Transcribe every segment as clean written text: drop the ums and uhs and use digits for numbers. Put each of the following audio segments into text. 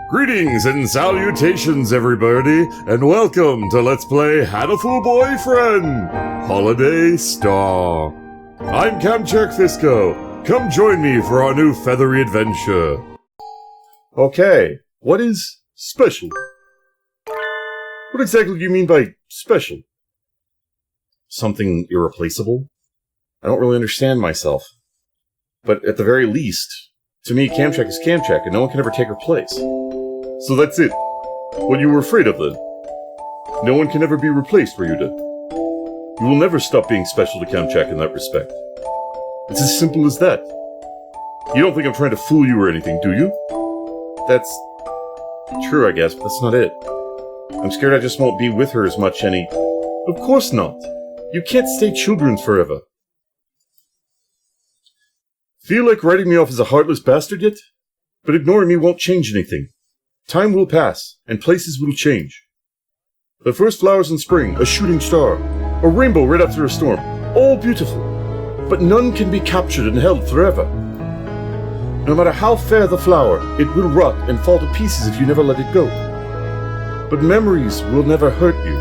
Greetings and salutations, everybody, and welcome to Let's Play Hatoful Boyfriend, Holiday Star. I'm Kamchak Fisco. Come join me for our new feathery adventure. Okay, what is special? What exactly do you mean by special? Something irreplaceable? I don't really understand myself. But at the very least, to me, Kamchak is Kamchak, and no one can ever take her place. So that's it. What you were afraid of, then. No one can ever be replaced, Ryuta. You will never stop being special to Kamchak in that respect. It's as simple as that. You don't think I'm trying to fool you or anything, do you? That's true, I guess, but that's not it. I'm scared I just won't be with her as much any... Of course not. You can't stay children forever. Feel like writing me off as a heartless bastard yet? But ignoring me won't change anything. Time will pass, and places will change. The first flowers in spring, a shooting star, a rainbow right after a storm, all beautiful. But none can be captured and held forever. No matter how fair the flower, it will rot and fall to pieces if you never let it go. But memories will never hurt you.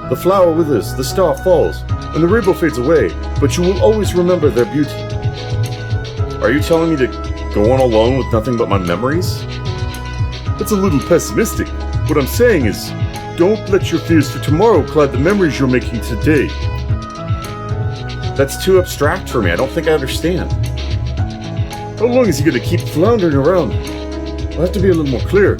The flower withers, the star falls, and the rainbow fades away, but you will always remember their beauty. Are you telling me to go on alone with nothing but my memories? That's a little pessimistic. What I'm saying is, don't let your fears for tomorrow cloud the memories you're making today. That's too abstract for me. I don't think I understand. How long is he going to keep floundering around? I'll have to be a little more clear.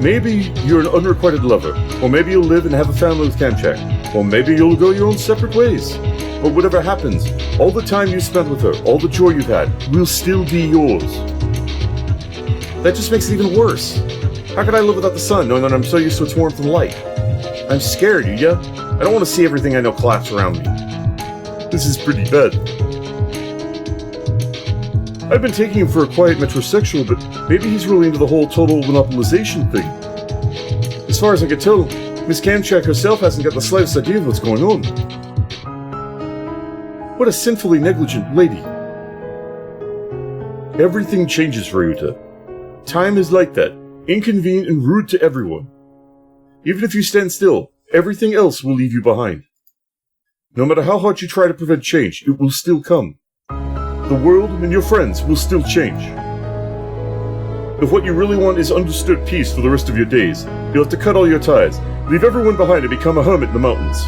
Maybe you're an unrequited lover, or maybe you'll live and have a family with Kamchak, or maybe you'll go your own separate ways. But whatever happens, all the time you spent with her, all the joy you've had, will still be yours. That just makes it even worse. How could I live without the sun, knowing that I'm so used to its warmth and light? I'm scared, Yuya. I don't want to see everything I know collapse around me. This is pretty bad. I've been taking him for a quiet metrosexual, but maybe he's really into the whole total monopolization thing. As far as I can tell, Miss Kamchak herself hasn't got the slightest idea of what's going on. What a sinfully negligent lady. Everything changes, Ryuta. Time is like that. Inconvenient and rude to everyone. Even if you stand still, everything else will leave you behind. No matter how hard you try to prevent change, it will still come. The world and your friends will still change. If what you really want is undisturbed peace for the rest of your days, you'll have to cut all your ties, leave everyone behind and become a hermit in the mountains.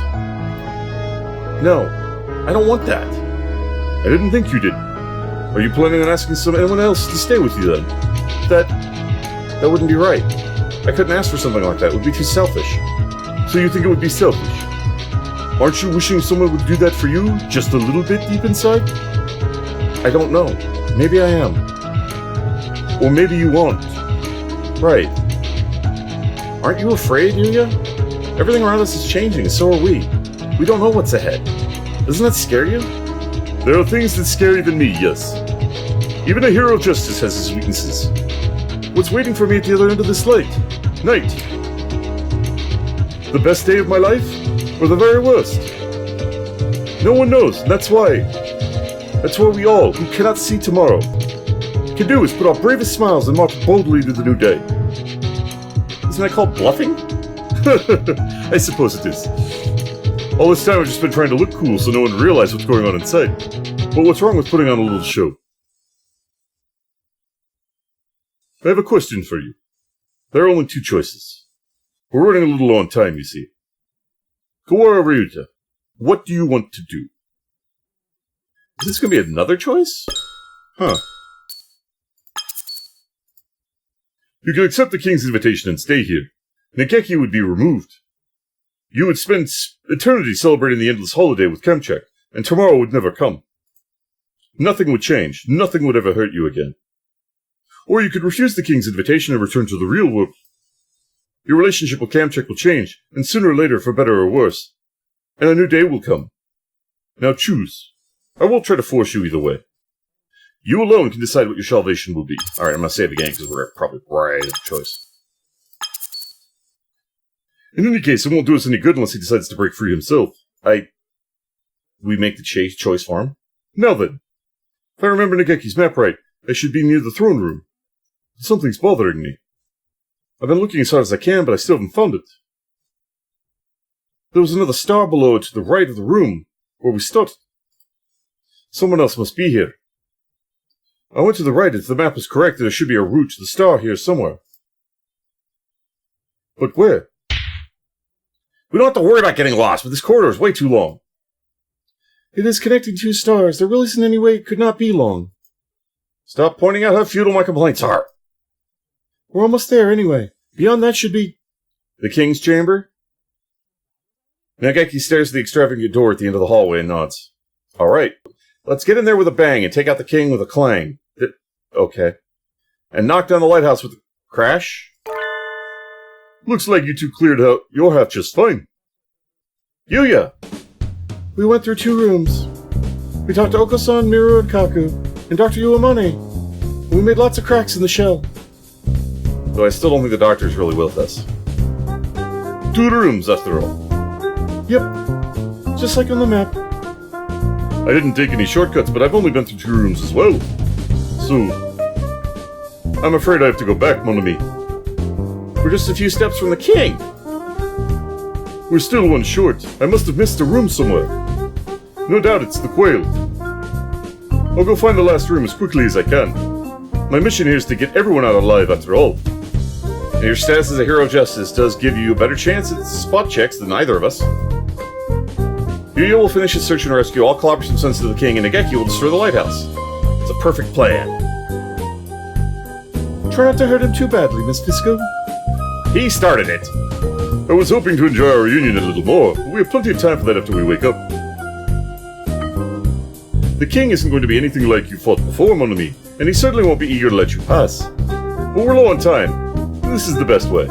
No, I don't want that. I didn't think you did. Are you planning on asking anyone else to stay with you then? That wouldn't be right. I couldn't ask for something like that. It would be too selfish. So you think it would be selfish? Aren't you wishing someone would do that for you, just a little bit deep inside? I don't know. Maybe I am. Or maybe you won't. Right. Aren't you afraid, Yuya? Everything around us is changing, and so are we. We don't know what's ahead. Doesn't that scare you? There are things that scare even me, yes. Even a hero of justice has his weaknesses. What's waiting for me at the other end of this light? Night. The best day of my life? Or the very worst? No one knows, and that's why we all, who cannot see tomorrow, can do is put our bravest smiles and march boldly to the new day. Isn't that called bluffing? I suppose it is. All this time I've just been trying to look cool so no one realizes what's going on inside. But what's wrong with putting on a little show? I have a question for you. There are only two choices. We're running a little low on time, you see. Kawara Ryuta, what do you want to do? Is this going to be another choice? Huh. You can accept the king's invitation and stay here. Nageki would be removed. You would spend eternity celebrating the endless holiday with Kamchak, and tomorrow would never come. Nothing would change. Nothing would ever hurt you again. Or you could refuse the king's invitation and return to the real world. Your relationship with Kamchak will change, and sooner or later, for better or worse. And a new day will come. Now choose. I won't try to force you either way. You alone can decide what your salvation will be. Alright, I'm going to save again because we're probably right at the choice. In any case, it won't do us any good unless he decides to break free himself. We make the choice for him? Now then. If I remember Nageki's map right, I should be near the throne room. Something's bothering me. I've been looking as hard as I can, but I still haven't found it. There was another star below it to the right of the room where we stood. Someone else must be here. I went to the right. If the map is correct, there should be a route to the star here somewhere. But where? We don't have to worry about getting lost, but this corridor is way too long. It is connecting two stars. There really isn't any way it could not be long. Stop pointing out how futile my complaints are. We're almost there anyway. Beyond that should be... the King's chamber? Nageki stares at the extravagant door at the end of the hallway and nods. Alright, let's get in there with a bang and take out the King with a clang. Okay. And knock down the lighthouse with a crash? Looks like you two cleared out your half just fine. Yuya! We went through 2 rooms. We talked to Oko-san, Miru, and Kaku, and Dr. Uemone. We made lots of cracks in the shell. Though I still don't think the doctor's really with us. 2 rooms, after all. Yep. Just like on the map. I didn't take any shortcuts, but I've only been through 2 rooms as well. So... I'm afraid I have to go back, mon ami. We're just a few steps from the King. We're still 1 short. I must have missed a room somewhere. No doubt it's the quail. I'll go find the last room as quickly as I can. My mission here is to get everyone out alive after all. And your status as a hero of justice does give you a better chance at spot checks than either of us. Yuya will finish his search and rescue. I'll clobber some sense to the King, and Nageki will destroy the lighthouse. It's a perfect plan. Try not to hurt him too badly, Miss Fisco. He started it. I was hoping to enjoy our reunion a little more, but we have plenty of time for that after we wake up. The King isn't going to be anything like you fought before, mon ami, and he certainly won't be eager to let you pass. But we're low on time. This is the best way.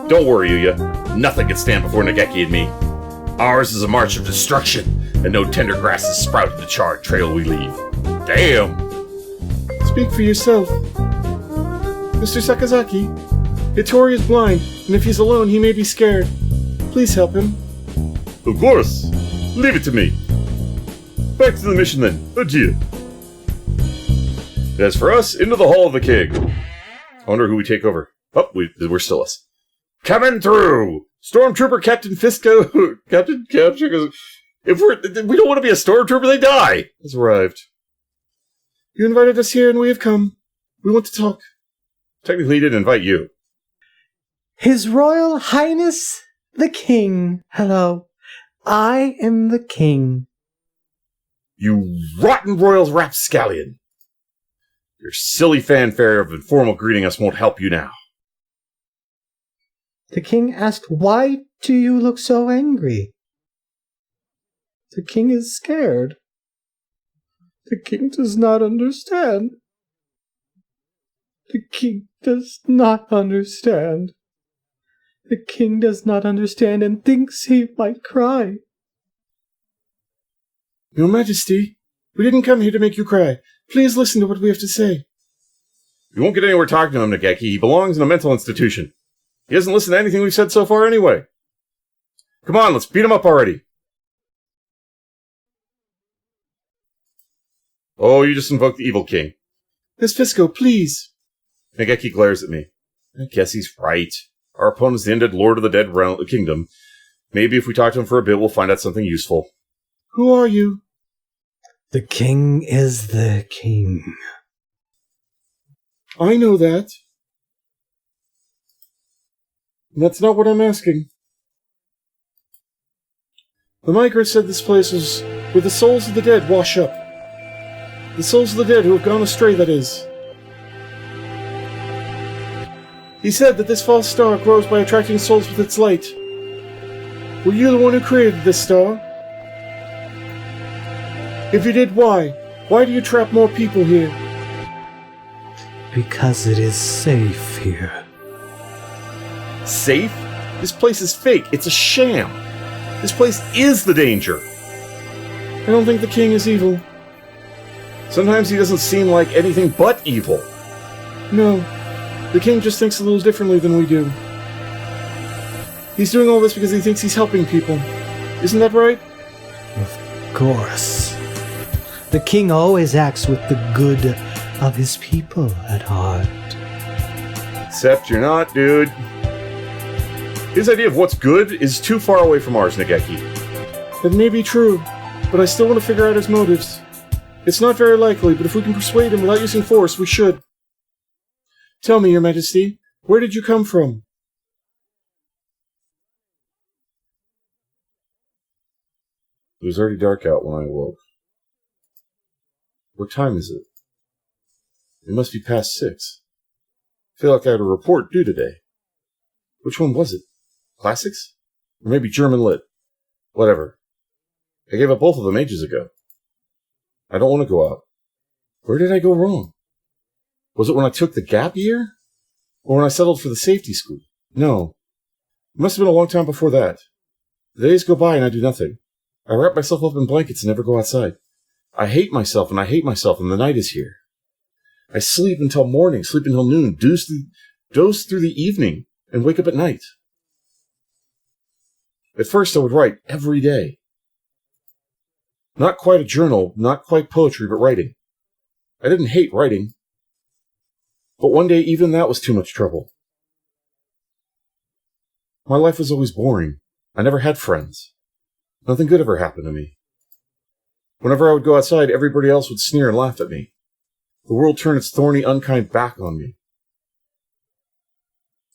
Don't worry, Yuya. Nothing can stand before Nageki and me. Ours is a march of destruction, and no tender grasses sprout in the charred trail we leave. Damn! Speak for yourself. Mr. Sakazaki, Hitori is blind, and if he's alone, he may be scared. Please help him. Of course. Leave it to me. Back to the mission then. Adieu. As for us, into the Hall of the King. I wonder who we take over. Oh, we're still us. Coming through! Stormtrooper Captain Fisco... Captain... If we don't want to be a stormtrooper, they die! Has arrived. You invited us here and we have come. We want to talk. Technically, he didn't invite you. His Royal Highness, the King. Hello. I am the King. You rotten royal rapscallion. Your silly fanfare of informal greeting us won't help you now. The King asked, why do you look so angry? The King is scared. The King does not understand. The King does not understand. The King does not understand and thinks he might cry. Your Majesty, we didn't come here to make you cry. Please listen to what we have to say. You won't get anywhere talking to him, Nageki. He belongs in a mental institution. He hasn't listened to anything we've said so far anyway. Come on, let's beat him up already. Oh, you just invoked the evil king. Miss Fisco, please. Nageki glares at me. I guess he's right. Our opponent's the undead lord of the dead kingdom. Maybe if we talk to him for a bit, we'll find out something useful. Who are you? The King is the King. I know that. That's not what I'm asking. The migrant said this place was where the souls of the dead wash up. The souls of the dead who have gone astray, that is. He said that this false star grows by attracting souls with its light. Were you the one who created this star? If you did, why? Why do you trap more people here? Because it is safe here. Safe? This place is fake. It's a sham. This place is the danger. I don't think the king is evil. Sometimes he doesn't seem like anything but evil. No. The king just thinks a little differently than we do. He's doing all this because he thinks he's helping people. Isn't that right? Of course. The king always acts with the good of his people at heart. Except you're not, dude. His idea of what's good is too far away from ours, Nageki. That may be true, but I still want to figure out his motives. It's not very likely, but if we can persuade him without using force, we should. Tell me, Your Majesty, where did you come from? It was already dark out when I awoke. What time is it? It must be past 6. I feel like I had a report due today. Which one was it? Classics? Or maybe German Lit? Whatever. I gave up both of them ages ago. I don't want to go out. Where did I go wrong? Was it when I took the gap year? Or when I settled for the safety school? No. It must have been a long time before that. The days go by and I do nothing. I wrap myself up in blankets and never go outside. I hate myself and the night is here. I sleep until morning, sleep until noon, doze through the evening, and wake up at night. At first I would write every day. Not quite a journal, not quite poetry, but writing. I didn't hate writing. But one day even that was too much trouble. My life was always boring. I never had friends. Nothing good ever happened to me. Whenever I would go outside, everybody else would sneer and laugh at me. The world turned its thorny, unkind back on me.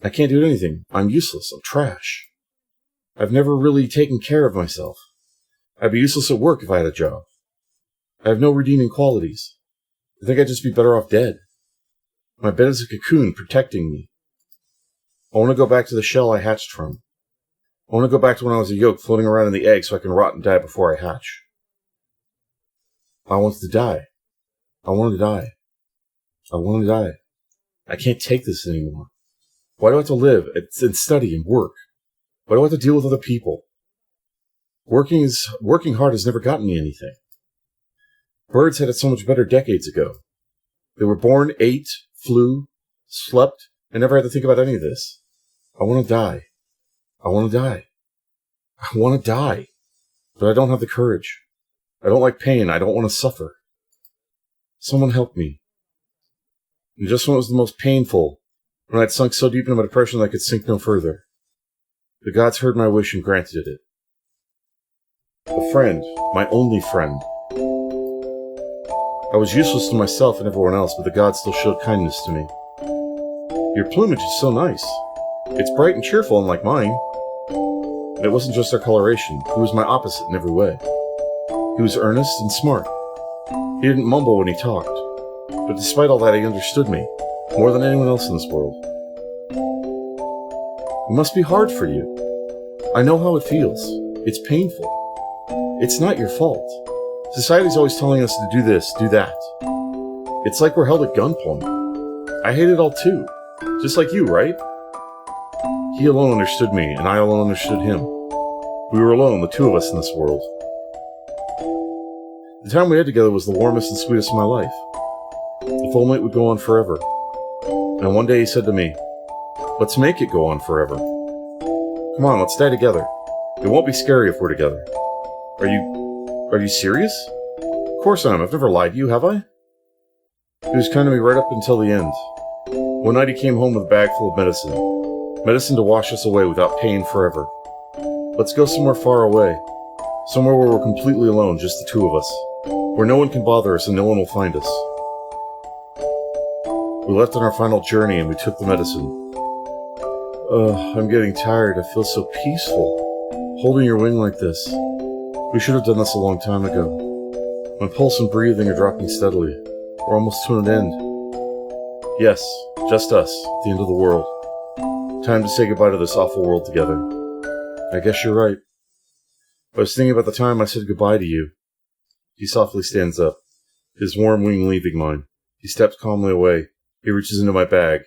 I can't do anything. I'm useless. I'm trash. I've never really taken care of myself. I'd be useless at work if I had a job. I have no redeeming qualities. I think I'd just be better off dead. My bed is a cocoon protecting me. I want to go back to the shell I hatched from. I want to go back to when I was a yolk floating around in the egg so I can rot and die before I hatch. I want to die. I want to die. I want to die. I can't take this anymore. Why do I have to live and study and work? Why do I have to deal with other people? Working hard has never gotten me anything. Birds had it so much better decades ago. They were born, ate, flew, slept, and never had to think about any of this. I want to die. I want to die. I want to die. But I don't have the courage. I don't like pain. I don't want to suffer. Someone help me. And just when it was the most painful, when I'd sunk so deep into my depression that I could sink no further, the gods heard my wish and granted it. A friend, my only friend. I was useless to myself and everyone else, but the gods still showed kindness to me. Your plumage is so nice. It's bright and cheerful, unlike mine. And it wasn't just our coloration. He was my opposite in every way. He was earnest and smart. He didn't mumble when he talked. But despite all that, he understood me, more than anyone else in this world. It must be hard for you. I know how it feels. It's painful. It's not your fault. Society's always telling us to do this, do that. It's like we're held at gunpoint. I hate it all too. Just like you, right? He alone understood me, and I alone understood him. We were alone, the two of us in this world. The time we had together was the warmest and sweetest of my life. If only it would go on forever. And one day he said to me, "Let's make it go on forever. Come on, let's die together. It won't be scary if we're together." Are you serious? Of course I am. I've never lied to you, have I? He was kind to me right up until the end. One night he came home with a bag full of medicine. Medicine to wash us away without pain forever. Let's go somewhere far away. Somewhere where we're completely alone, just the two of us. Where no one can bother us and no one will find us. We left on our final journey and we took the medicine. I'm getting tired. I feel so peaceful. Holding your wing like this. We should have done this a long time ago. My pulse and breathing are dropping steadily. We're almost to an end. Yes, just us, at the end of the world. Time to say goodbye to this awful world together. I guess you're right. I was thinking about the time I said goodbye to you. He softly stands up, his warm wing leaving mine. He steps calmly away. He reaches into my bag.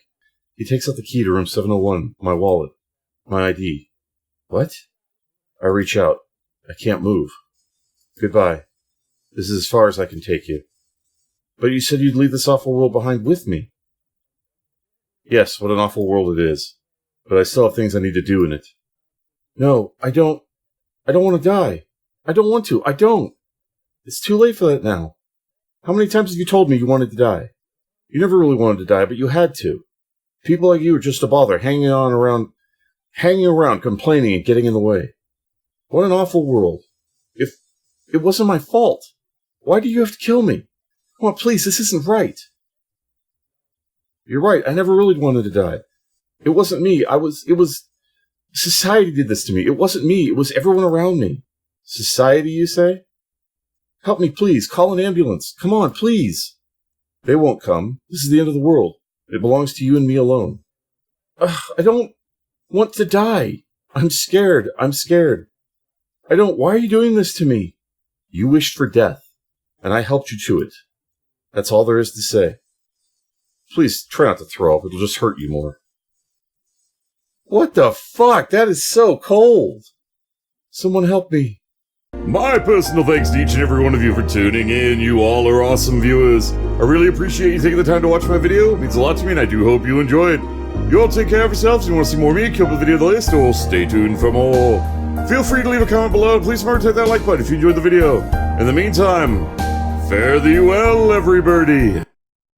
He takes out the key to room 701, my wallet, my ID. What? I reach out. I can't move. Goodbye. This is as far as I can take you. But you said you'd leave this awful world behind with me. Yes, what an awful world it is. But I still have things I need to do in it. No, I don't want to die. I don't want to. I don't. It's too late for that now. How many times have you told me you wanted to die? You never really wanted to die, but you had to. People like you are just a bother, hanging around, complaining and getting in the way. What an awful world. If it wasn't my fault, why do you have to kill me? Come on, please, this isn't right. You're right, I never really wanted to die. It wasn't me, it was... Society did this to me. It wasn't me, it was everyone around me. Society, you say? Help me, please, call an ambulance. Come on, please. They won't come. This is the end of the world. It belongs to you and me alone. I don't want to die. I'm scared. Why are you doing this to me? You wished for death, and I helped you to it. That's all there is to say. Please try not to throw up. It'll just hurt you more. What the fuck? That is so cold. Someone help me. My personal thanks to each and every one of you for tuning in. You all are awesome viewers. I really appreciate you taking the time to watch my video. It means a lot to me, and I do hope you enjoyed. You all take care of yourselves. If you want to see more of me, keep the video on the list, or stay tuned for more. Feel free to leave a comment below, and please remember to hit that like button if you enjoyed the video. In the meantime, fare thee well, everybody.